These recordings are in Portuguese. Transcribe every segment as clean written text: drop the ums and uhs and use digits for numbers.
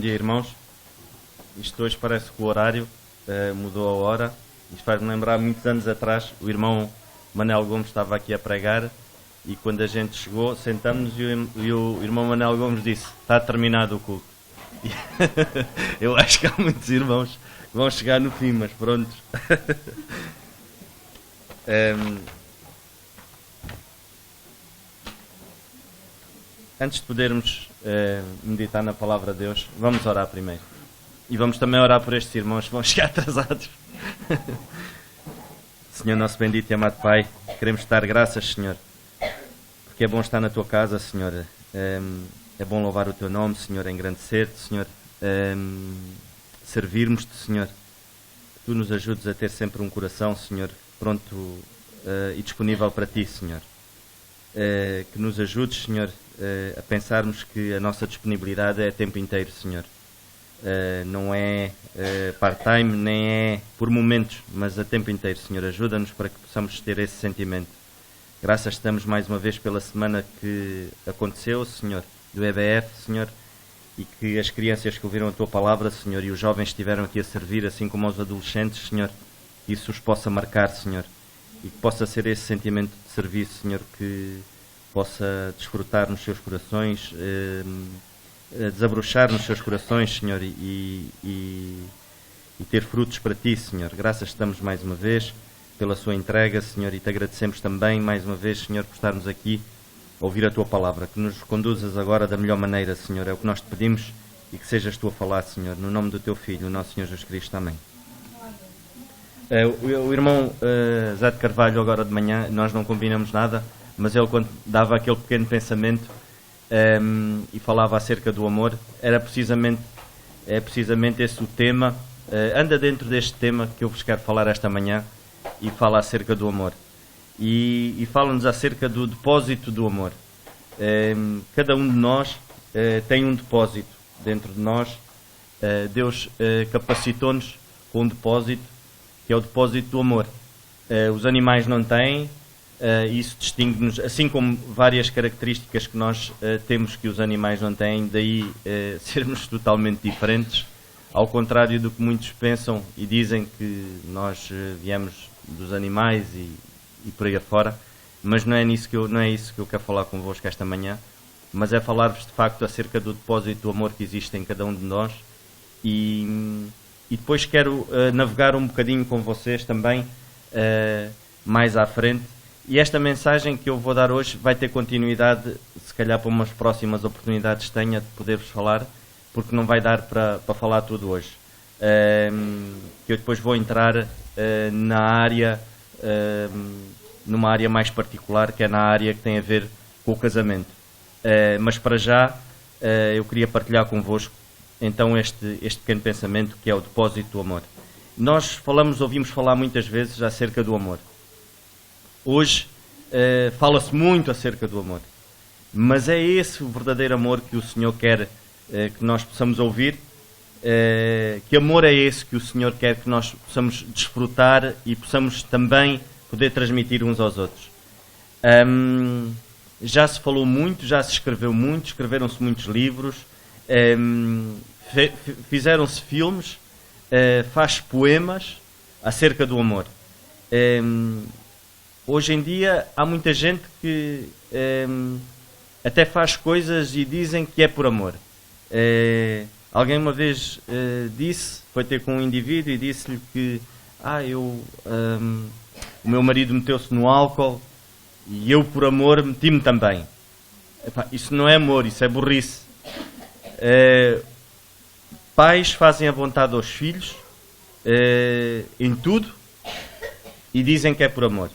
dia, irmãos. Isto hoje parece que o horário mudou a hora. Isto faz-me lembrar, muitos anos atrás, o irmão Manel Gomes estava aqui a pregar e quando a gente chegou, sentamos-nos e o irmão Manel Gomes disse: está terminado o culto. E eu acho que há muitos irmãos que vão chegar no fim, mas pronto. Antes de podermos meditar na palavra de Deus, vamos orar primeiro. E vamos também orar por estes irmãos que vão chegar atrasados. Senhor nosso bendito e amado Pai, queremos te dar graças, Senhor, porque é bom estar na tua casa, Senhor. É bom louvar o teu nome, Senhor, engrandecer-te, Senhor, servirmos-te, Senhor. Que tu nos ajudes a ter sempre um coração, Senhor, pronto e disponível para ti, Senhor. Que nos ajudes, Senhor, a pensarmos que a nossa disponibilidade é tempo inteiro, Senhor. Não é part-time, nem é por momentos, mas a tempo inteiro, Senhor. Ajuda-nos para que possamos ter esse sentimento. Graças te damos mais uma vez pela semana que aconteceu, Senhor, do EBF, Senhor, e que as crianças que ouviram a tua palavra, Senhor, e os jovens estiveram aqui a servir, assim como os adolescentes, Senhor, que isso os possa marcar, Senhor, e que possa ser esse sentimento de serviço, Senhor, que possa desfrutar nos seus corações, desabrochar nos seus corações, Senhor, e ter frutos para ti, Senhor. Graças te damos mais uma vez pela sua entrega, Senhor, e te agradecemos também mais uma vez, Senhor, por estarmos aqui a ouvir a tua palavra, que nos conduzas agora da melhor maneira, Senhor, é o que nós te pedimos, e que sejas tu a falar, Senhor, no nome do teu Filho, o nosso Senhor Jesus Cristo. Amém. O irmão Zé de Carvalho, agora de manhã, nós não combinamos nada, mas ele, quando dava aquele pequeno pensamento e falava acerca do amor, é precisamente esse o tema. Anda dentro deste tema que eu vos quero falar esta manhã, e fala acerca do amor. E fala-nos acerca do depósito do amor. Cada um de nós tem um depósito dentro de nós. Deus capacitou-nos com um depósito, que é o depósito do amor. Os animais não têm. Isso distingue-nos, assim como várias características que nós temos que os animais não têm, daí sermos totalmente diferentes, ao contrário do que muitos pensam e dizem que nós viemos dos animais e por aí afora, mas não é isso que eu quero falar convosco esta manhã, mas é falar-vos de facto acerca do depósito do amor que existe em cada um de nós, e depois quero navegar um bocadinho com vocês também mais à frente. E esta mensagem que eu vou dar hoje vai ter continuidade, se calhar para umas próximas oportunidades tenha de poder-vos falar, porque não vai dar para falar tudo hoje. Eu depois vou entrar numa área mais particular, que é na área que tem a ver com o casamento. Mas para já eu queria partilhar convosco então este pequeno pensamento, que é o depósito do amor. Nós ouvimos falar muitas vezes acerca do amor. Hoje fala-se muito acerca do amor, mas é esse o verdadeiro amor que o Senhor quer que nós possamos ouvir. Que amor é esse que o Senhor quer que nós possamos desfrutar e possamos também poder transmitir uns aos outros. Já se falou muito, já se escreveu muito, escreveram-se muitos livros, fizeram-se filmes, faz poemas acerca do amor. Hoje em dia há muita gente que até faz coisas e dizem que é por amor. Alguém uma vez foi ter com um indivíduo e disse-lhe que o meu marido meteu-se no álcool e eu por amor meti-me também. Isso não é amor, isso é burrice. Pais fazem a vontade aos filhos em tudo e dizem que é por amor.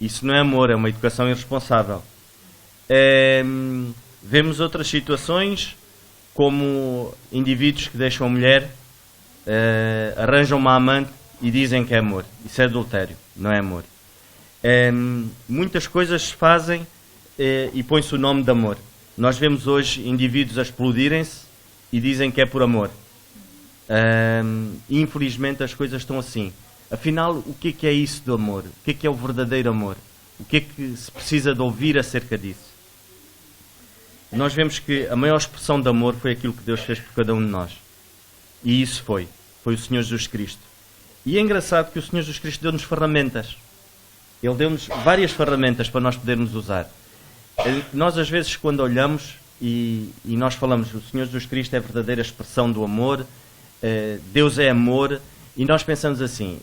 Isso não é amor, é uma educação irresponsável. Vemos outras situações, como indivíduos que deixam a mulher, arranjam uma amante e dizem que é amor. Isso é adultério, não é amor. Muitas coisas se fazem e põe-se o nome de amor. Nós vemos hoje indivíduos a explodirem-se e dizem que é por amor. Infelizmente as coisas estão assim. Afinal, o que é isso do amor? O que é o verdadeiro amor? O que é que se precisa de ouvir acerca disso? nós vemos que a maior expressão de amor foi aquilo que Deus fez por cada um de nós. E isso foi o Senhor Jesus Cristo. E é engraçado que o Senhor Jesus Cristo deu-nos ferramentas. Ele deu-nos várias ferramentas para nós podermos usar. Nós às vezes quando olhamos e nós falamos, o Senhor Jesus Cristo é a verdadeira expressão do amor, Deus é amor, e nós pensamos assim,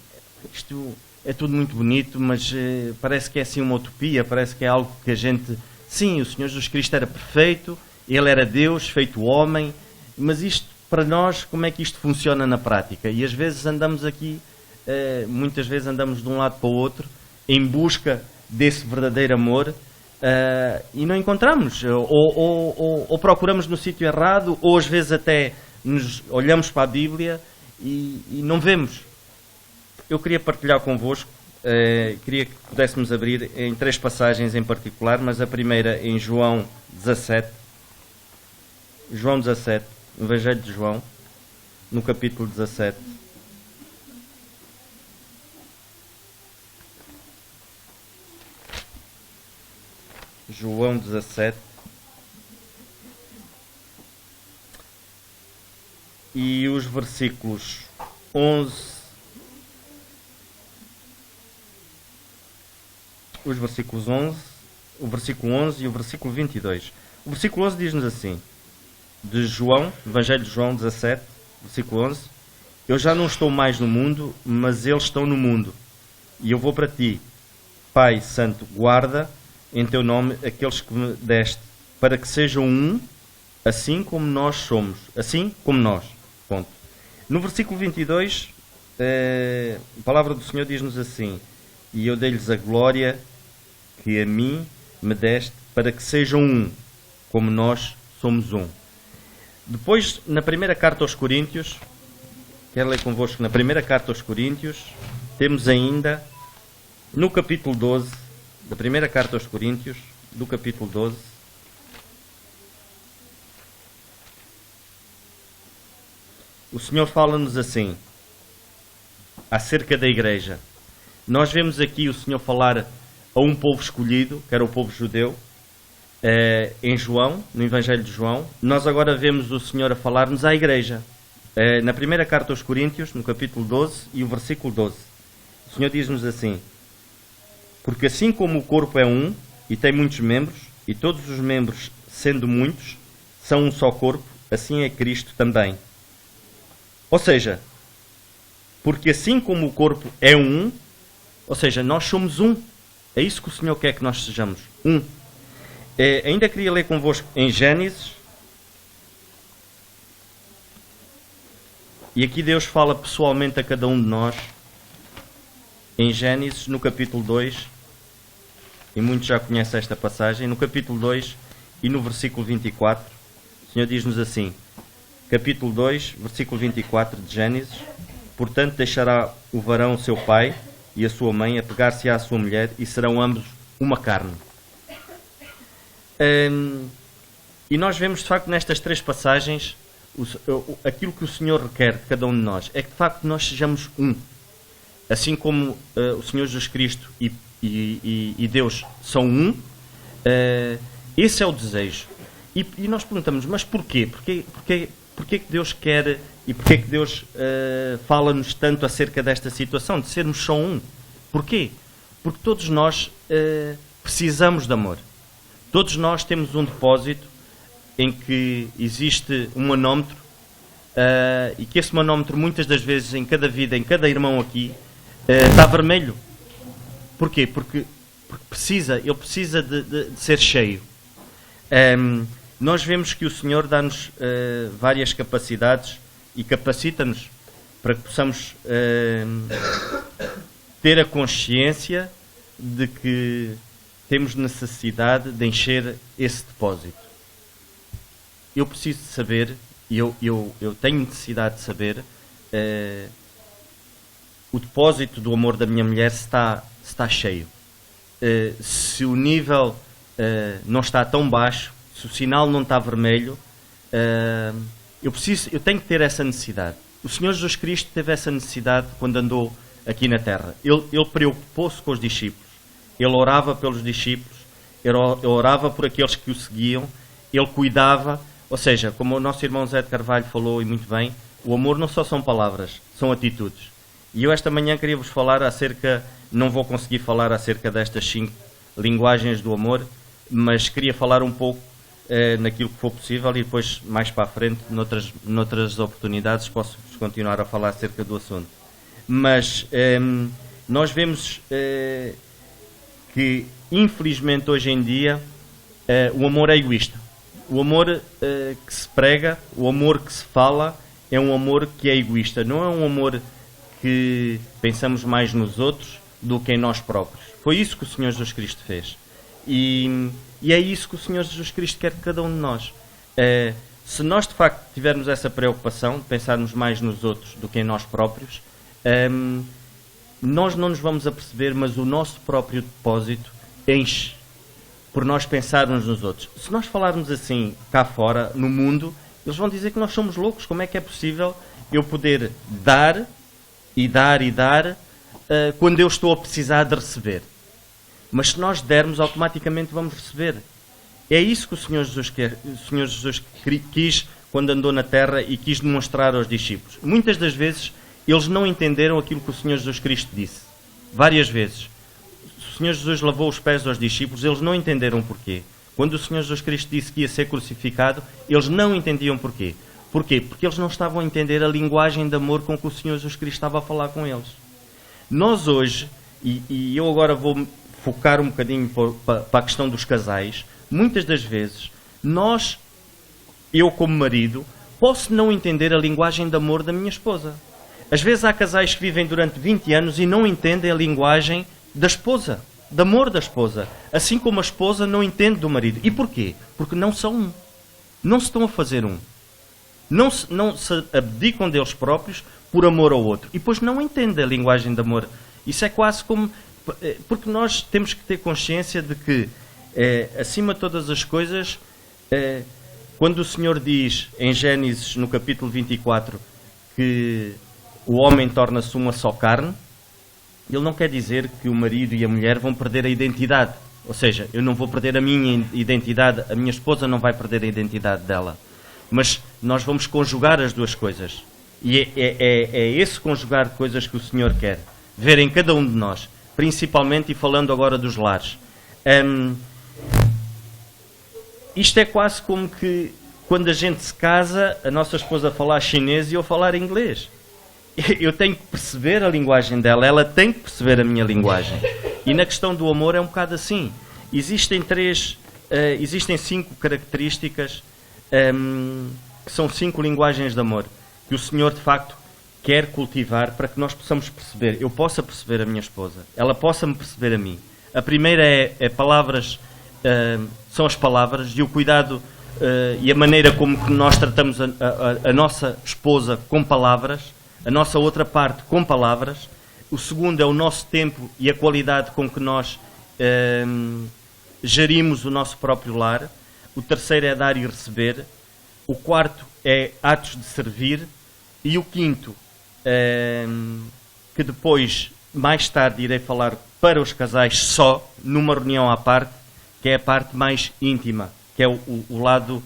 isto é tudo muito bonito, mas parece que é assim uma utopia, parece que é algo que a gente... Sim, o Senhor Jesus Cristo era perfeito, Ele era Deus, feito homem, mas isto, para nós, como é que isto funciona na prática? E às vezes andamos aqui, muitas vezes andamos de um lado para o outro, em busca desse verdadeiro amor, e não encontramos, ou procuramos no sítio errado, ou às vezes até nos olhamos para a Bíblia e não vemos. Eu queria partilhar convosco, queria que pudéssemos abrir em 3 passagens em particular, mas a primeira em João 17. João 17, Evangelho de João, no capítulo 17. João 17. E os versículos 11. Os versículos 11, o versículo 11 e o versículo 22. O versículo 11 diz-nos assim, de João, Evangelho de João 17, versículo 11: Eu já não estou mais no mundo, mas eles estão no mundo. E eu vou para ti, Pai Santo, guarda em teu nome aqueles que me deste, para que sejam um, assim como nós somos. Assim como nós. Ponto. No versículo 22, a palavra do Senhor diz-nos assim: E eu dei-lhes a glória que a mim me deste, para que sejam um, como nós somos um. Depois, na primeira carta aos Coríntios, quero ler convosco, na primeira carta aos Coríntios, temos ainda, no capítulo 12, da primeira carta aos Coríntios, do capítulo 12, o Senhor fala-nos assim, acerca da igreja. Nós vemos aqui o Senhor falar a um povo escolhido, que era o povo judeu, em João, no Evangelho de João. Nós agora vemos o Senhor a falar-nos à igreja. Na primeira carta aos Coríntios, no capítulo 12 e o versículo 12. O Senhor diz-nos assim: Porque assim como o corpo é um e tem muitos membros, e todos os membros, sendo muitos, são um só corpo, assim é Cristo também. Ou seja, porque assim como o corpo é um, ou seja, nós somos um. É isso que o Senhor quer que nós sejamos. Um. Ainda queria ler convosco em Gênesis. E aqui Deus fala pessoalmente a cada um de nós. Em Gênesis, no capítulo 2. E muitos já conhecem esta passagem. No capítulo 2 e no versículo 24. O Senhor diz-nos assim. Capítulo 2, versículo 24 de Gênesis: Portanto deixará o varão seu pai e a sua mãe, apegar-se à sua mulher, e serão ambos uma carne. E nós vemos de facto nestas 3 passagens aquilo que o Senhor requer de cada um de nós, é que de facto nós sejamos um. Assim como o Senhor Jesus Cristo e Deus são um, esse é o desejo. E nós perguntamos, mas porquê? Porquê que Deus quer e porquê que Deus fala-nos tanto acerca desta situação, de sermos só um? Porquê? Porque todos nós precisamos de amor. Todos nós temos um depósito em que existe um manómetro e que esse manómetro muitas das vezes em cada vida, em cada irmão aqui, está vermelho. Porquê? Porque ele precisa de ser cheio. Nós vemos que o Senhor dá-nos várias capacidades e capacita-nos para que possamos ter a consciência de que temos necessidade de encher esse depósito. Eu preciso de saber, e eu tenho necessidade de saber, o depósito do amor da minha mulher se está cheio. Se o nível não está tão baixo, se o sinal não está vermelho, eu tenho que ter essa necessidade. O Senhor Jesus Cristo teve essa necessidade quando andou aqui na Terra. Ele preocupou-se com os discípulos. Ele orava pelos discípulos. Ele orava por aqueles que o seguiam. ele cuidava, ou seja, como o nosso irmão Zé de Carvalho falou e muito bem, o amor não só são palavras, são atitudes. E eu esta manhã queria-vos falar acerca, não vou conseguir falar acerca destas 5 linguagens do amor, mas queria falar um pouco naquilo que for possível e depois, mais para a frente, noutras oportunidades, posso continuar a falar acerca do assunto. Mas nós vemos que, infelizmente, hoje em dia, o amor é egoísta. O amor que se prega, o amor que se fala, é um amor que é egoísta. Não é um amor que pensamos mais nos outros do que em nós próprios. Foi isso que o Senhor Jesus Cristo fez. E é isso que o Senhor Jesus Cristo quer de cada um de nós. Se nós, de facto, tivermos essa preocupação de pensarmos mais nos outros do que em nós próprios, nós não nos vamos aperceber, mas o nosso próprio depósito enche por nós pensarmos nos outros. Se nós falarmos assim cá fora, no mundo, eles vão dizer que nós somos loucos. Como é que é possível eu poder dar e dar e dar quando eu estou a precisar de receber? Mas se nós dermos, automaticamente vamos receber. É isso que o Senhor Jesus quis quando andou na terra e quis demonstrar aos discípulos. Muitas das vezes eles não entenderam aquilo que o Senhor Jesus Cristo disse. Várias vezes. O Senhor Jesus lavou os pés aos discípulos, eles não entenderam porquê. Quando o Senhor Jesus Cristo disse que ia ser crucificado, eles não entendiam porquê. Porquê? Porque eles não estavam a entender a linguagem de amor com que o Senhor Jesus Cristo estava a falar com eles. Nós hoje, e eu agora vou focar um bocadinho para a questão dos casais, muitas das vezes, eu como marido, posso não entender a linguagem de amor da minha esposa. Às vezes há casais que vivem durante 20 anos e não entendem a linguagem da esposa, de amor da esposa. Assim como a esposa não entende do marido. E porquê? Porque não são um. Não se estão a fazer um. Não se abdicam deles próprios por amor ao outro. E depois não entendem a linguagem de amor. Isso é quase como... Porque nós temos que ter consciência de que, acima de todas as coisas, quando o Senhor diz, em Gênesis, no capítulo 24, que o homem torna-se uma só carne, ele não quer dizer que o marido e a mulher vão perder a identidade. Ou seja, eu não vou perder a minha identidade, a minha esposa não vai perder a identidade dela. Mas nós vamos conjugar as duas coisas. E é esse conjugar de coisas que o Senhor quer ver em cada um de nós. Principalmente, e falando agora dos lares. Isto é quase como que, quando a gente se casa, a nossa esposa falar chinês e eu falar inglês. Eu tenho que perceber a linguagem dela, ela tem que perceber a minha linguagem. E na questão do amor é um bocado assim. Existem 5 características, que são 5 linguagens de amor, que o Senhor, de facto, quer cultivar para que nós possamos perceber. Eu possa perceber a minha esposa, ela possa me perceber a mim. A primeira é palavras, são as palavras e o cuidado e a maneira como que nós tratamos a nossa esposa com palavras, a nossa outra parte com palavras. O segundo é o nosso tempo e a qualidade com que nós gerimos o nosso próprio lar. O terceiro é dar e receber. O quarto é atos de servir. E o quinto, que depois, mais tarde, irei falar para os casais só, numa reunião à parte, que é a parte mais íntima, que é o lado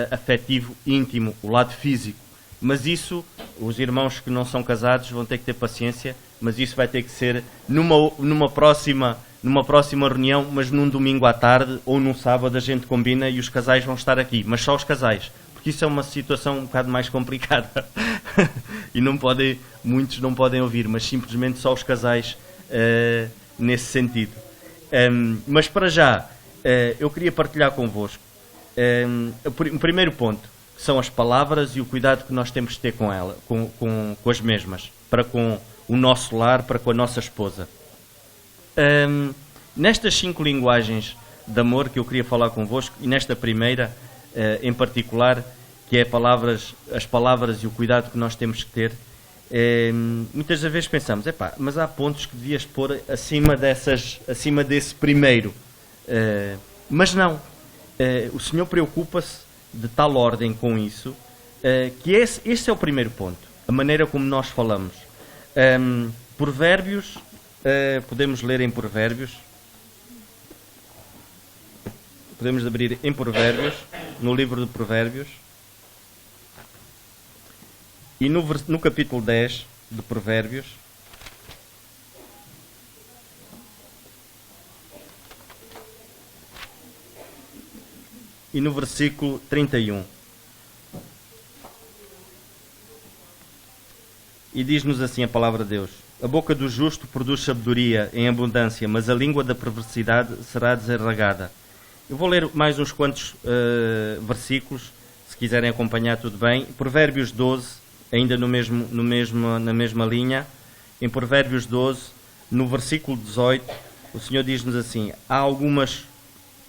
afetivo íntimo, o lado físico. Mas isso, os irmãos que não são casados vão ter que ter paciência, mas isso vai ter que ser numa próxima reunião, mas num domingo à tarde ou num sábado a gente combina e os casais vão estar aqui, mas só os casais. Porque isso é uma situação um bocado mais complicada e muitos não podem ouvir, mas simplesmente só os casais nesse sentido. Mas para já, eu queria partilhar convosco o primeiro ponto, que são as palavras e o cuidado que nós temos de ter com ela, com as mesmas, para com o nosso lar, para com a nossa esposa. Nestas 5 linguagens de amor que eu queria falar convosco, e nesta primeira em particular, que é as palavras e o cuidado que nós temos que ter, muitas das vezes pensamos, mas há pontos que devias pôr acima desse primeiro. Mas não. O Senhor preocupa-se de tal ordem com isso, que esse é o primeiro ponto, a maneira como nós falamos. Provérbios, podemos ler em Provérbios, podemos abrir em Provérbios, no livro de Provérbios. E no capítulo 10 de Provérbios, e no versículo 31. E diz-nos assim a palavra de Deus: a boca do justo produz sabedoria em abundância, mas a língua da perversidade será desarraigada. Eu vou ler mais uns quantos versículos, se quiserem acompanhar tudo bem. Provérbios 12, ainda na mesma linha. Em Provérbios 12, no versículo 18, o Senhor diz-nos assim: há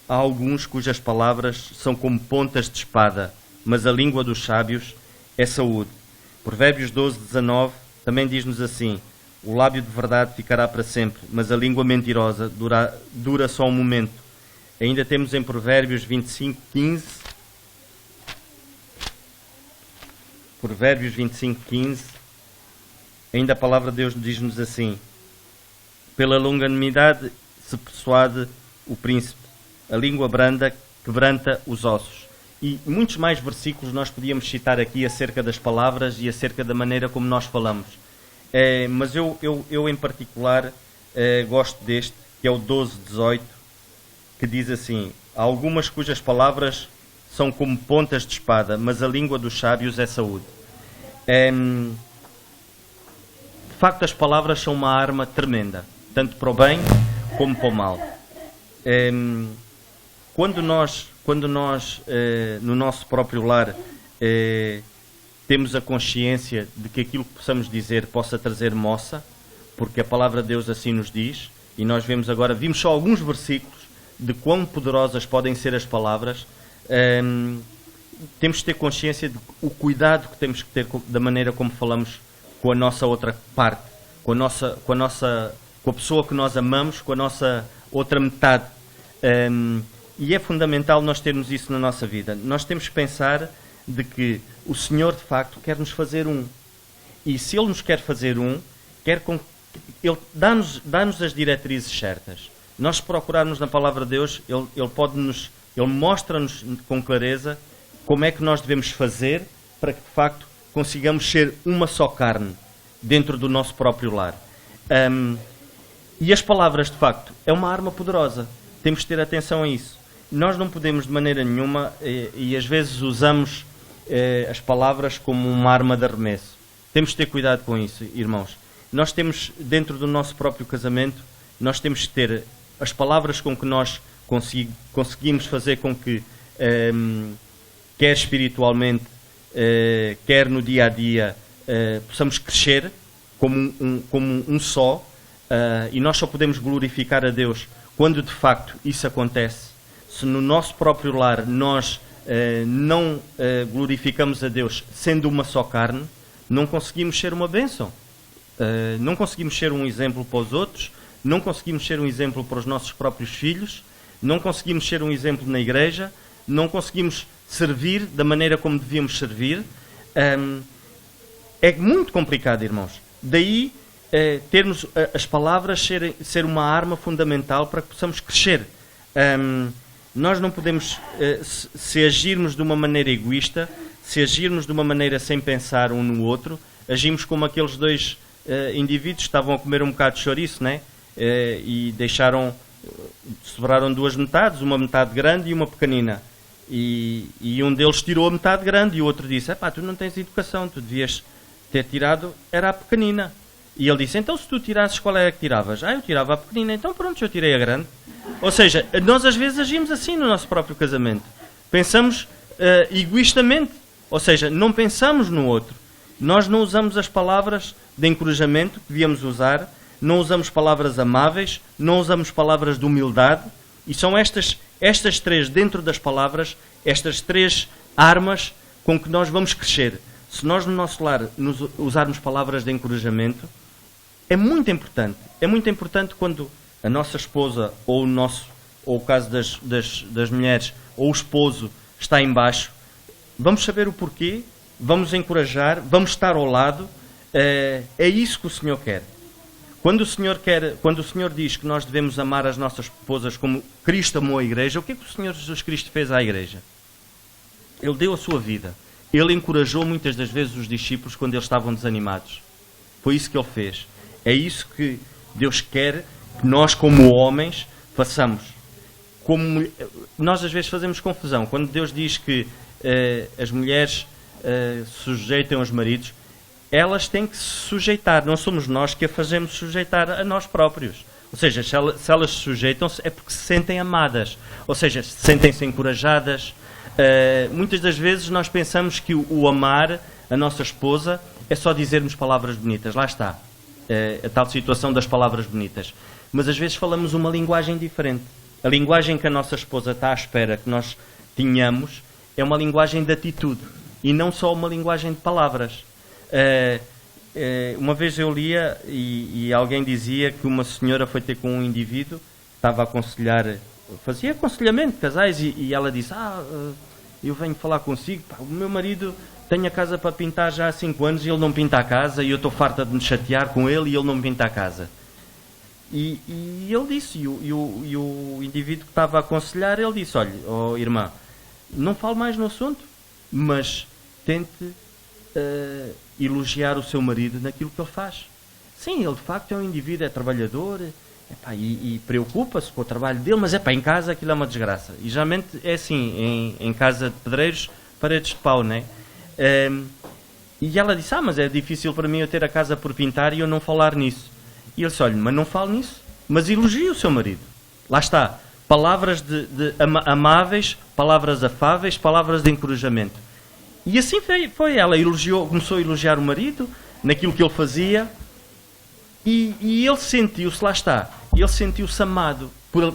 alguns cujas palavras são como pontas de espada, mas a língua dos sábios é saúde. Provérbios 12, 19, também diz-nos assim: o lábio de verdade ficará para sempre, mas a língua mentirosa dura só um momento. Ainda temos em Provérbios 25, 15. Provérbios 25, 15. Ainda a palavra de Deus diz-nos assim: pela longanimidade se persuade o príncipe, a língua branda quebranta os ossos. E muitos mais versículos nós podíamos citar aqui acerca das palavras e acerca da maneira como nós falamos. Mas eu em particular gosto deste, que é o 12, 18, que diz assim: há algumas cujas palavras são como pontas de espada, mas a língua dos sábios é saúde. De facto, as palavras são uma arma tremenda, tanto para o bem como para o mal. Quando nós no nosso próprio lar temos a consciência de que aquilo que possamos dizer possa trazer moça, porque a palavra de Deus assim nos diz, e nós vimos só alguns versículos de quão poderosas podem ser as palavras. Temos de ter consciência do cuidado que temos que ter da maneira como falamos com a nossa outra parte, com a pessoa que nós amamos, com a nossa outra metade. E é fundamental nós termos isso na nossa vida. Nós temos que pensar de que o Senhor, de facto, quer nos fazer um. E se Ele nos quer fazer um, Ele dá-nos as diretrizes certas. Nós, se procurarmos na palavra de Deus, Ele mostra-nos com clareza como é que nós devemos fazer para que, de facto, consigamos ser uma só carne dentro do nosso próprio lar. E as palavras, de facto, é uma arma poderosa. Temos de ter atenção a isso. Nós não podemos de maneira nenhuma, e às vezes usamos as palavras como uma arma de arremesso. Temos de ter cuidado com isso, irmãos. Nós temos, dentro do nosso próprio casamento, nós temos que ter as palavras com que nós conseguimos fazer com que, quer espiritualmente, quer no dia a dia, possamos crescer como um só, e nós só podemos glorificar a Deus quando de facto isso acontece. Se no nosso próprio lar nós não glorificamos a Deus sendo uma só carne, não conseguimos ser uma bênção. Não conseguimos ser um exemplo para os outros, não conseguimos ser um exemplo para os nossos próprios filhos, não conseguimos ser um exemplo na igreja, não conseguimos servir da maneira como devíamos servir. É muito complicado, irmãos. Daí termos as palavras ser uma arma fundamental para que possamos crescer. Nós não podemos, se agirmos de uma maneira egoísta, se agirmos de uma maneira sem pensar um no outro, agimos como aqueles dois indivíduos que estavam a comer um bocado de chouriço, né? E sobraram duas metades, uma metade grande e uma pequenina. E um deles tirou a metade grande e o outro disse: tu não tens educação, tu devias ter tirado, era a pequenina. E ele disse: então se tu tirasses, qual era que tiravas? Eu tirava a pequenina. Então pronto, eu tirei a grande. Ou seja, nós às vezes agimos assim no nosso próprio casamento. Pensamos egoístamente. Ou seja, não pensamos no outro. Nós não usamos as palavras de encorajamento que devíamos usar, não usamos palavras amáveis, não usamos palavras de humildade. E são estas três, dentro das palavras, estas três armas com que nós vamos crescer. Se nós no nosso lar usarmos palavras de encorajamento, é muito importante. É muito importante quando a nossa esposa, ou o caso das mulheres, ou o esposo está em baixo, vamos saber o porquê, vamos encorajar, vamos estar ao lado. É isso que o Senhor quer. Quando o Senhor diz que nós devemos amar as nossas esposas como Cristo amou a igreja, o que é que o Senhor Jesus Cristo fez à igreja? Ele deu a sua vida. Ele encorajou muitas das vezes os discípulos quando eles estavam desanimados. Foi isso que ele fez. É isso que Deus quer que nós, como homens, façamos. Nós às vezes fazemos confusão. Quando Deus diz que as mulheres sujeitem aos maridos, elas têm que se sujeitar. Não somos nós que a fazemos sujeitar a nós próprios. Ou seja, se elas se sujeitam-se é porque se sentem amadas. Ou seja, sentem-se encorajadas. Muitas das vezes nós pensamos que o amar a nossa esposa é só dizermos palavras bonitas. Lá está. A tal situação das palavras bonitas. Mas às vezes falamos uma linguagem diferente. A linguagem que a nossa esposa está à espera que nós tenhamos é uma linguagem de atitude e não só uma linguagem de palavras. Uma vez eu lia e alguém dizia que uma senhora foi ter com um indivíduo, estava a aconselhar, fazia aconselhamento de casais e ela disse, eu venho falar consigo, o meu marido tem a casa para pintar já há 5 anos e ele não pinta a casa e eu estou farta de me chatear com ele e ele não me pinta a casa. E ele disse, e o indivíduo que estava a aconselhar, ele disse, olha, irmã, não fale mais no assunto, mas tente elogiar o seu marido naquilo que ele faz. Sim, ele de facto é um indivíduo, é trabalhador, e preocupa-se com o trabalho dele, mas em casa aquilo é uma desgraça. E geralmente é assim, em casa de pedreiros, paredes de pau, não é? E ela disse, mas é difícil para mim eu ter a casa por pintar e eu não falar nisso. E ele disse, olha, mas não fale nisso, mas elogie o seu marido. Lá está, palavras amáveis, palavras afáveis, palavras de encorajamento. E assim foi. Ela começou a elogiar o marido naquilo que ele fazia e ele sentiu-se, lá está, ele sentiu-se amado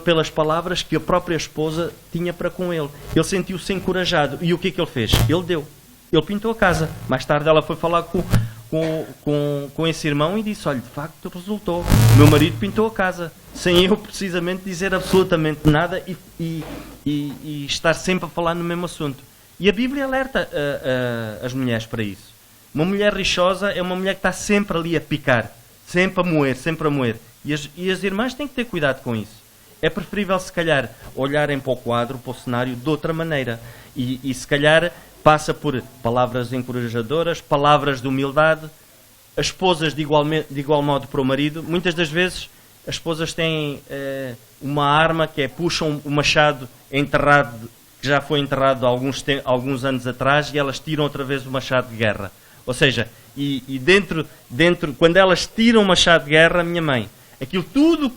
pelas palavras que a própria esposa tinha para com ele. Ele sentiu-se encorajado. E o que é que ele fez? Ele deu. Ele pintou a casa. Mais tarde ela foi falar com esse irmão e disse, olha, de facto resultou. Meu marido pintou a casa. Sem eu precisamente dizer absolutamente nada e estar sempre a falar no mesmo assunto. E a Bíblia alerta as mulheres para isso. Uma mulher rixosa é uma mulher que está sempre ali a picar. Sempre a moer, sempre a moer. E as irmãs têm que ter cuidado com isso. É preferível, se calhar, olharem para o quadro, para o cenário, de outra maneira. E se calhar, passa por palavras encorajadoras, palavras de humildade. As esposas, de igual modo, para o marido. Muitas das vezes, as esposas têm uma arma que puxam o machado enterrado, que já foi enterrado há alguns anos atrás, e elas tiram outra vez o machado de guerra. Ou seja, e dentro, quando elas tiram o machado de guerra, minha mãe, aquilo tudo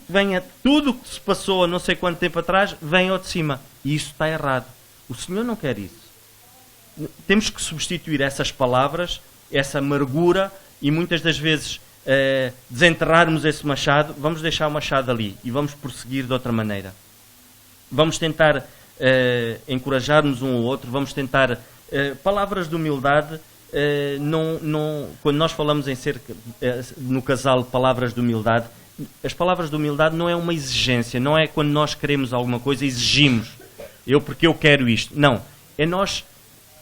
que se passou há não sei quanto tempo atrás, vem ao de cima. E isso está errado. O Senhor não quer isso. Temos que substituir essas palavras, essa amargura, e muitas das vezes desenterrarmos esse machado, vamos deixar o machado ali e vamos prosseguir de outra maneira. Vamos tentar encorajar-nos um ao outro, vamos tentar palavras de humildade. Quando nós falamos no casal palavras de humildade, as palavras de humildade não é uma exigência, não é quando nós queremos alguma coisa, exigimos, porque eu quero isto. Não, é nós,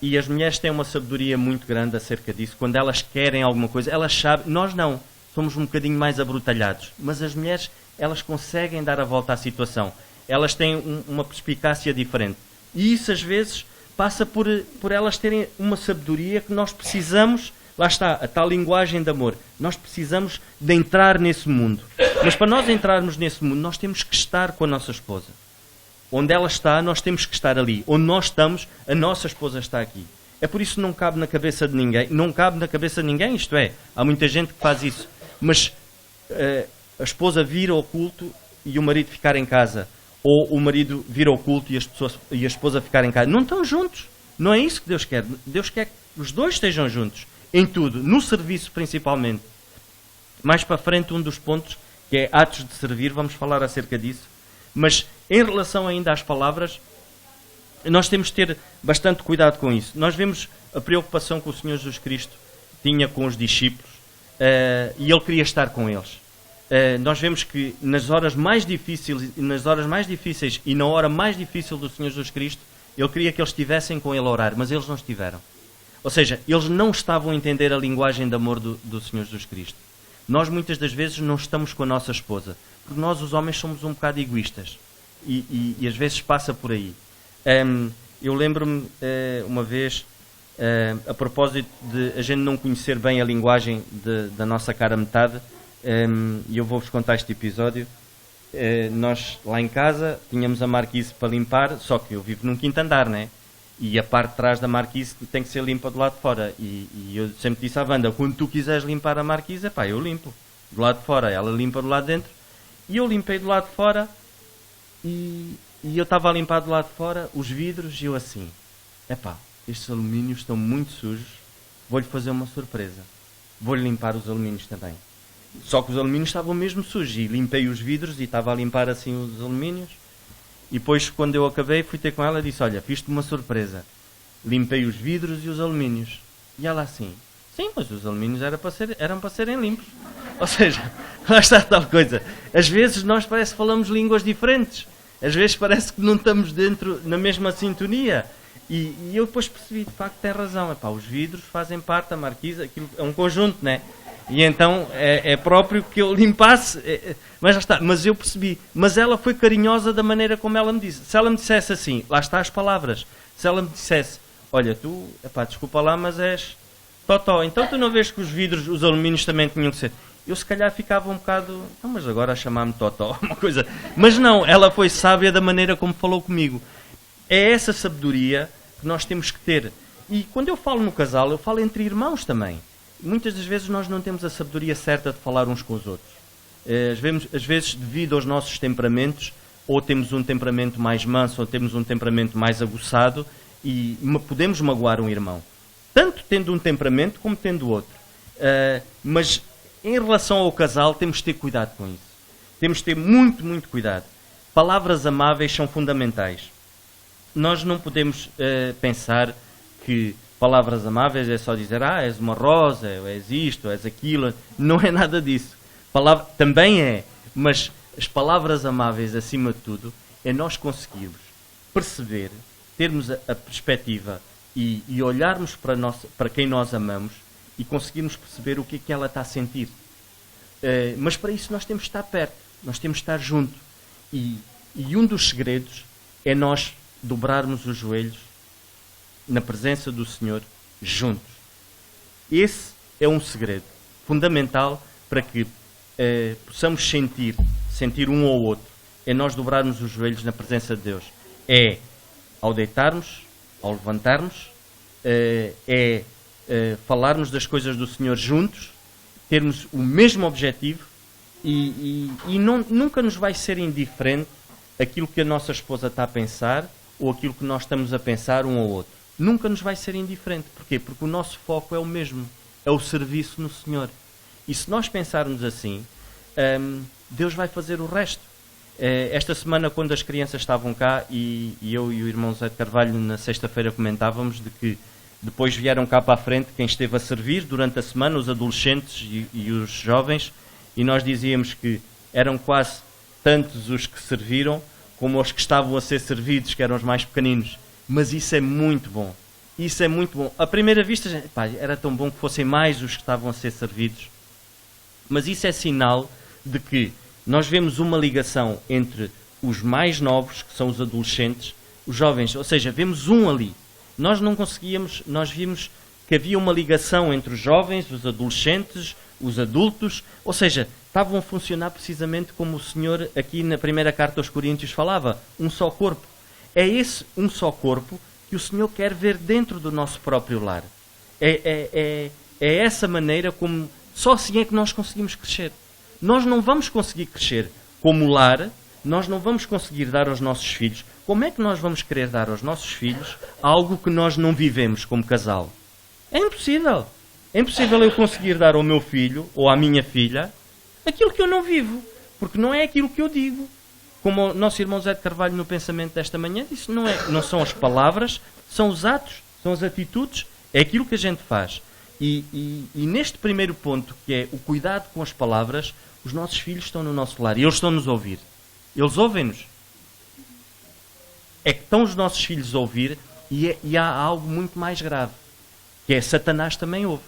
e as mulheres têm uma sabedoria muito grande acerca disso, quando elas querem alguma coisa, elas sabem, nós não, somos um bocadinho mais abrutalhados, mas as mulheres, elas conseguem dar a volta à situação, elas têm uma perspicácia diferente, e isso às vezes passa por elas terem uma sabedoria que nós precisamos, lá está, a tal linguagem de amor, nós precisamos de entrar nesse mundo. Mas para nós entrarmos nesse mundo, nós temos que estar com a nossa esposa. Onde ela está, nós temos que estar ali. Onde nós estamos, a nossa esposa está aqui. É por isso que não cabe na cabeça de ninguém, isto é, há muita gente que faz isso, mas a esposa vir ao culto e o marido ficar em casa. Ou o marido vir ao culto e a esposa ficar em casa. Não estão juntos. Não é isso que Deus quer. Deus quer que os dois estejam juntos. Em tudo. No serviço, principalmente. Mais para frente, um dos pontos, que é atos de servir. Vamos falar acerca disso. Mas, em relação ainda às palavras, nós temos de ter bastante cuidado com isso. Nós vemos a preocupação que o Senhor Jesus Cristo tinha com os discípulos. E Ele queria estar com eles. Nós vemos que nas horas mais difíceis e na hora mais difícil do Senhor Jesus Cristo, Ele queria que eles estivessem com Ele a orar, mas eles não estiveram. Ou seja, eles não estavam a entender a linguagem de amor do Senhor Jesus Cristo. Nós muitas das vezes não estamos com a nossa esposa, porque nós os homens somos um bocado egoístas e às vezes passa por aí. Eu lembro-me uma vez, a propósito de a gente não conhecer bem a linguagem da nossa cara metade, e eu vou-vos contar este episódio. Nós, lá em casa, tínhamos a marquise para limpar, só que eu vivo num quinto andar, né? E a parte de trás da marquise tem que ser limpa do lado de fora. E eu sempre disse à Wanda, quando tu quiseres limpar a marquise, pá, eu limpo do lado de fora, ela limpa do lado de dentro. E eu limpei do lado de fora, e eu estava a limpar do lado de fora os vidros, e eu assim, epá, estes alumínios estão muito sujos, vou-lhe fazer uma surpresa. Vou-lhe limpar os alumínios também. Só que os alumínios estavam mesmo sujos, e limpei os vidros e estava a limpar assim os alumínios. E depois, quando eu acabei, fui ter com ela e disse, olha, fiz-te uma surpresa. Limpei os vidros e os alumínios. E ela assim, sim, mas os alumínios eram para serem limpos. Ou seja, lá está tal coisa. Às vezes nós parece que falamos línguas diferentes. Às vezes parece que não estamos dentro na mesma sintonia. E eu depois percebi, de facto, tem razão. Epá, os vidros fazem parte da marquise, aquilo é um conjunto, né? E então é próprio que eu limpasse, mas já está, mas eu percebi. Mas ela foi carinhosa da maneira como ela me disse. Se ela me dissesse assim, lá está as palavras. Se ela me dissesse, olha, tu, epá, desculpa lá, mas és totó. Então tu não vês que os vidros, os alumínios também tinham que ser. Eu se calhar ficava um bocado, não, mas agora a chamar-me totó, uma coisa. Mas não, ela foi sábia da maneira como falou comigo. É essa sabedoria que nós temos que ter. E quando eu falo no casal, eu falo entre irmãos também. Muitas das vezes nós não temos a sabedoria certa de falar uns com os outros. Às vezes, devido aos nossos temperamentos, ou temos um temperamento mais manso, ou temos um temperamento mais aguçado, e podemos magoar um irmão. Tanto tendo um temperamento, como tendo outro. Mas, em relação ao casal, temos de ter cuidado com isso. Temos de ter muito, muito cuidado. Palavras amáveis são fundamentais. Nós não podemos pensar que palavras amáveis é só dizer, és uma rosa, és isto, és aquilo. Não é nada disso. Também é, mas as palavras amáveis, acima de tudo, é nós conseguirmos perceber, termos a perspectiva e olharmos para quem nós amamos e conseguirmos perceber o que é que ela está a sentir. Mas para isso nós temos de estar perto, nós temos de estar junto. E um dos segredos é nós dobrarmos os joelhos na presença do Senhor, juntos. Esse é um segredo fundamental para que possamos sentir um ao outro. É nós dobrarmos os joelhos na presença de Deus. É ao deitarmos, ao levantarmos, falarmos das coisas do Senhor juntos, termos o mesmo objetivo e nunca nos vai ser indiferente aquilo que a nossa esposa está a pensar ou aquilo que nós estamos a pensar um ao outro. Nunca nos vai ser indiferente. Porquê? Porque o nosso foco é o mesmo. É o serviço no Senhor. E se nós pensarmos assim, Deus vai fazer o resto. Esta semana, quando as crianças estavam cá, e eu e o irmão Zé de Carvalho, na sexta-feira, comentávamos de que depois vieram cá para a frente quem esteve a servir durante a semana, os adolescentes e os jovens, e nós dizíamos que eram quase tantos os que serviram como os que estavam a ser servidos, que eram os mais pequeninos. Mas isso é muito bom. Isso é muito bom. À primeira vista, era tão bom que fossem mais os que estavam a ser servidos. Mas isso é sinal de que nós vemos uma ligação entre os mais novos, que são os adolescentes, os jovens. Ou seja, vemos um ali. Nós não conseguíamos, nós vimos que havia uma ligação entre os jovens, os adolescentes, os adultos. Ou seja, estavam a funcionar precisamente como o Senhor aqui na primeira carta aos Coríntios falava. Um só corpo. É esse um só corpo que o Senhor quer ver dentro do nosso próprio lar. É essa maneira como só assim é que nós conseguimos crescer. Nós não vamos conseguir crescer como lar, nós não vamos conseguir dar aos nossos filhos. Como é que nós vamos querer dar aos nossos filhos algo que nós não vivemos como casal? É impossível. É impossível eu conseguir dar ao meu filho ou à minha filha aquilo que eu não vivo, porque não é aquilo que eu digo. Como o nosso irmão Zé de Carvalho no pensamento desta manhã disse, não são as palavras, são os atos, são as atitudes, é aquilo que a gente faz. E neste primeiro ponto, que é o cuidado com as palavras, os nossos filhos estão no nosso lar e eles estão-nos a ouvir. Eles ouvem-nos. É que estão os nossos filhos a ouvir e há algo muito mais grave, que é Satanás também ouve.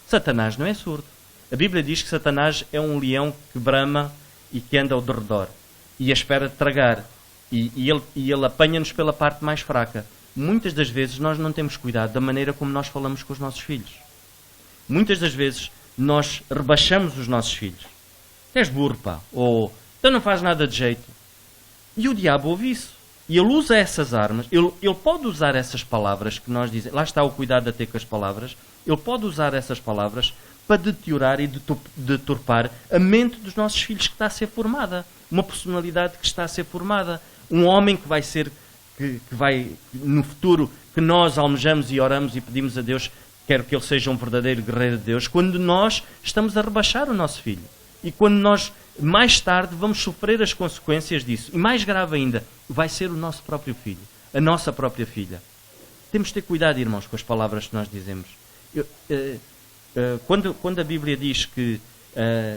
Satanás não é surdo. A Bíblia diz que Satanás é um leão que brama e que anda ao derredor. E a espera de tragar. E ele apanha-nos pela parte mais fraca. muitas das vezes nós não temos cuidado da maneira como nós falamos com os nossos filhos. Muitas das vezes nós rebaixamos os nossos filhos. És burro, pá. Ou então não faz nada de jeito. E o diabo ouve isso. E ele usa essas armas. Ele pode usar essas palavras que nós dizemos. Lá está o cuidado a ter com as palavras. Ele pode usar essas palavras para deteriorar e deturpar a mente dos nossos filhos que está a ser formada. Uma personalidade que está a ser formada. Um homem que vai ser, que vai, no futuro, que nós almejamos e oramos e pedimos a Deus, quero que ele seja um verdadeiro guerreiro de Deus, quando nós estamos a rebaixar o nosso filho. E quando nós, mais tarde, vamos sofrer as consequências disso. E mais grave ainda, vai ser o nosso próprio filho, a nossa própria filha. Temos de ter cuidado, irmãos, com as palavras que nós dizemos. Quando a Bíblia diz que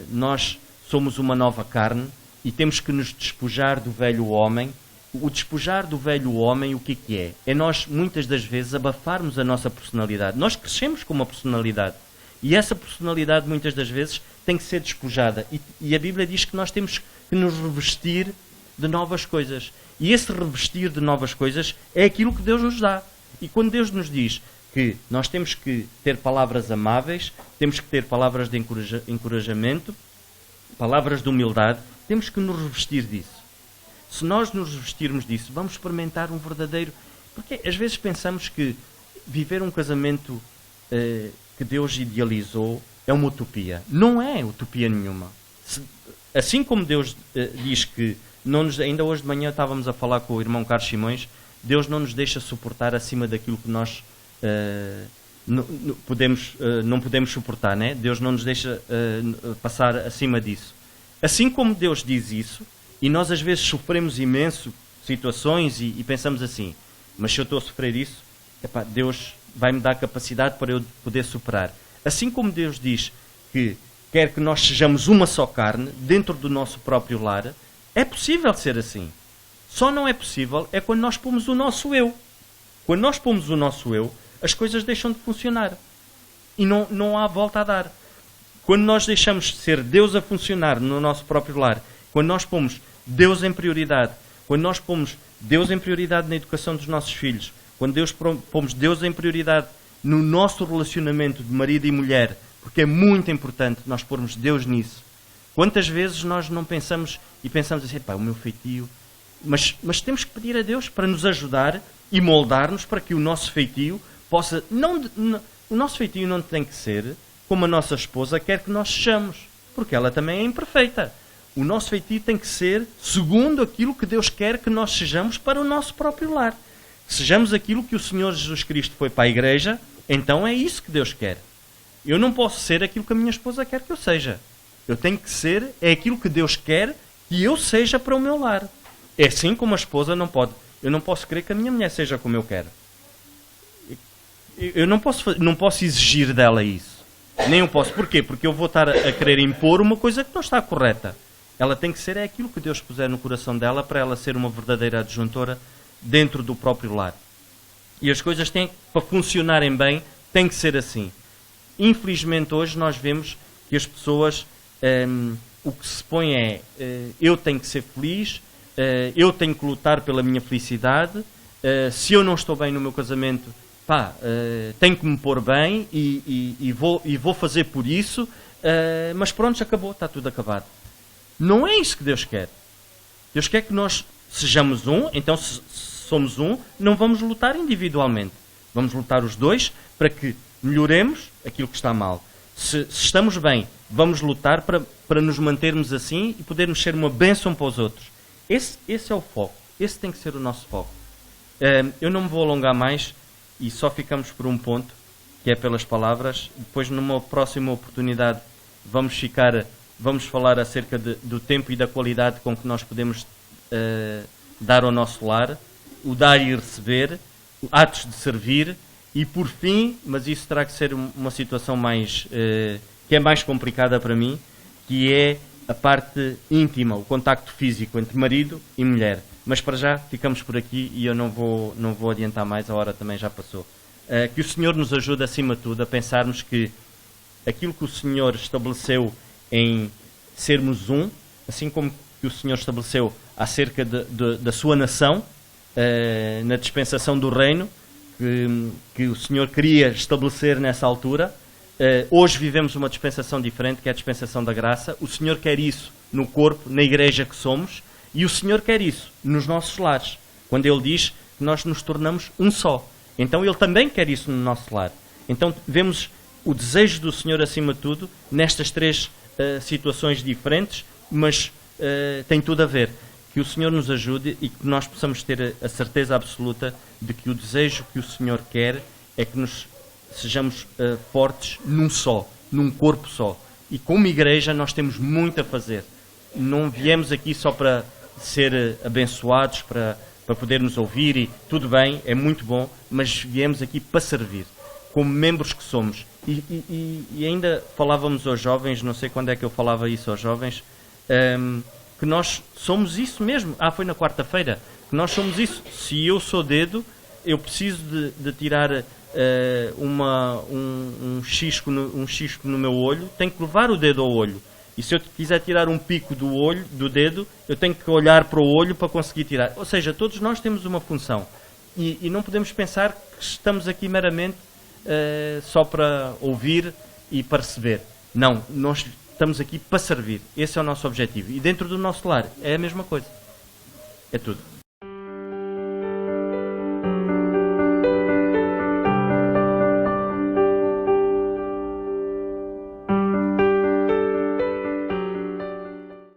nós somos uma nova carne e temos que nos despojar do velho homem, o despojar do velho homem, o que é? É nós, muitas das vezes, abafarmos a nossa personalidade. Nós crescemos com uma personalidade. E essa personalidade, muitas das vezes, tem que ser despojada. E a Bíblia diz que nós temos que nos revestir de novas coisas. E esse revestir de novas coisas é aquilo que Deus nos dá. E quando Deus nos diz que nós temos que ter palavras amáveis, temos que ter palavras de encorajamento, palavras de humildade, temos que nos revestir disso. Se nós nos revestirmos disso, vamos experimentar um verdadeiro... Porque às vezes pensamos que viver um casamento que Deus idealizou é uma utopia. Não é utopia nenhuma. Assim como Deus diz que... ainda hoje de manhã estávamos a falar com o irmão Carlos Simões, Deus não nos deixa suportar acima daquilo que nós não podemos suportar, né? Deus não nos deixa passar acima disso. Assim como Deus diz isso, e nós às vezes sofremos imenso situações e pensamos assim, mas se eu estou a sofrer isso, Deus vai-me dar capacidade para eu poder superar. Assim como Deus diz que quer que nós sejamos uma só carne dentro do nosso próprio lar, é possível ser assim. Só não é possível é quando nós pomos o nosso eu. Quando nós pomos o nosso eu, as coisas deixam de funcionar. E não há volta a dar. Quando nós deixamos de ser Deus a funcionar no nosso próprio lar, quando nós pomos Deus em prioridade, quando nós pomos Deus em prioridade na educação dos nossos filhos, quando pomos Deus em prioridade no nosso relacionamento de marido e mulher, porque é muito importante nós pormos Deus nisso. Quantas vezes nós não pensamos e pensamos assim, o meu feitio... Mas temos que pedir a Deus para nos ajudar e moldar-nos para que o nosso feitio possa... o nosso feitio não tem que ser como a nossa esposa quer que nós sejamos, porque ela também é imperfeita. O nosso feitio tem que ser segundo aquilo que Deus quer que nós sejamos para o nosso próprio lar. Sejamos aquilo que o Senhor Jesus Cristo foi para a igreja, então é isso que Deus quer. Eu não posso ser aquilo que a minha esposa quer que eu seja. Eu tenho que ser aquilo que Deus quer que eu seja para o meu lar. É assim como a esposa não pode. Eu não posso querer que a minha mulher seja como eu quero. Eu não posso exigir dela isso. Nem eu posso. Porquê? Porque eu vou estar a querer impor uma coisa que não está correta. Ela tem que ser aquilo que Deus puser no coração dela para ela ser uma verdadeira adjuntora dentro do próprio lar. E as coisas têm, para funcionarem bem, têm que ser assim. Infelizmente hoje nós vemos que as pessoas, o que se põe é, eu tenho que ser feliz, eu tenho que lutar pela minha felicidade, se eu não estou bem no meu casamento, tenho que me pôr bem e vou fazer por isso, mas pronto, já acabou, está tudo acabado. Não é isso que Deus quer. Deus quer que nós sejamos um, então se somos um, não vamos lutar individualmente. Vamos lutar os dois para que melhoremos aquilo que está mal. Se estamos bem, vamos lutar para nos mantermos assim e podermos ser uma bênção para os outros. Esse é o foco. Esse tem que ser o nosso foco. Eu não me vou alongar mais e só ficamos por um ponto, que é pelas palavras. Depois, numa próxima oportunidade, vamos falar acerca do tempo e da qualidade com que nós podemos dar ao nosso lar, o dar e receber, atos de servir e, por fim, mas isso terá que ser uma situação mais que é mais complicada para mim, que é a parte íntima, o contacto físico entre marido e mulher. Mas para já ficamos por aqui e eu não vou adiantar mais, a hora também já passou. Que o Senhor nos ajude, acima de tudo, a pensarmos que aquilo que o Senhor estabeleceu em sermos um, assim como que o Senhor estabeleceu acerca da sua nação, na dispensação do reino que o Senhor queria estabelecer nessa altura. Hoje vivemos uma dispensação diferente, que é a dispensação da graça. O Senhor quer isso no corpo, na igreja que somos, e o Senhor quer isso nos nossos lares, quando Ele diz que nós nos tornamos um só. Então Ele também quer isso no nosso lar. Então vemos o desejo do Senhor acima de tudo nestas três situações diferentes, mas tem tudo a ver. Que o Senhor nos ajude e que nós possamos ter a certeza absoluta de que o desejo que o Senhor quer é que nos sejamos fortes num só, num corpo só. E como igreja nós temos muito a fazer. Não viemos aqui só para ser abençoados, para poder nos ouvir, e tudo bem, é muito bom, mas viemos aqui para servir, como membros que somos. E ainda falávamos aos jovens, não sei quando é que eu falava isso aos jovens, que nós somos isso mesmo. Foi na quarta-feira, que nós somos isso. Se eu sou dedo, eu preciso de tirar um cisco no meu olho, tenho que levar o dedo ao olho. E se eu quiser tirar um pico do dedo, eu tenho que olhar para o olho para conseguir tirar. Ou seja, todos nós temos uma função. E não podemos pensar que estamos aqui meramente só para ouvir e para receber. Não, nós estamos aqui para servir. Esse é o nosso objetivo. E dentro do nosso lar é a mesma coisa. É tudo.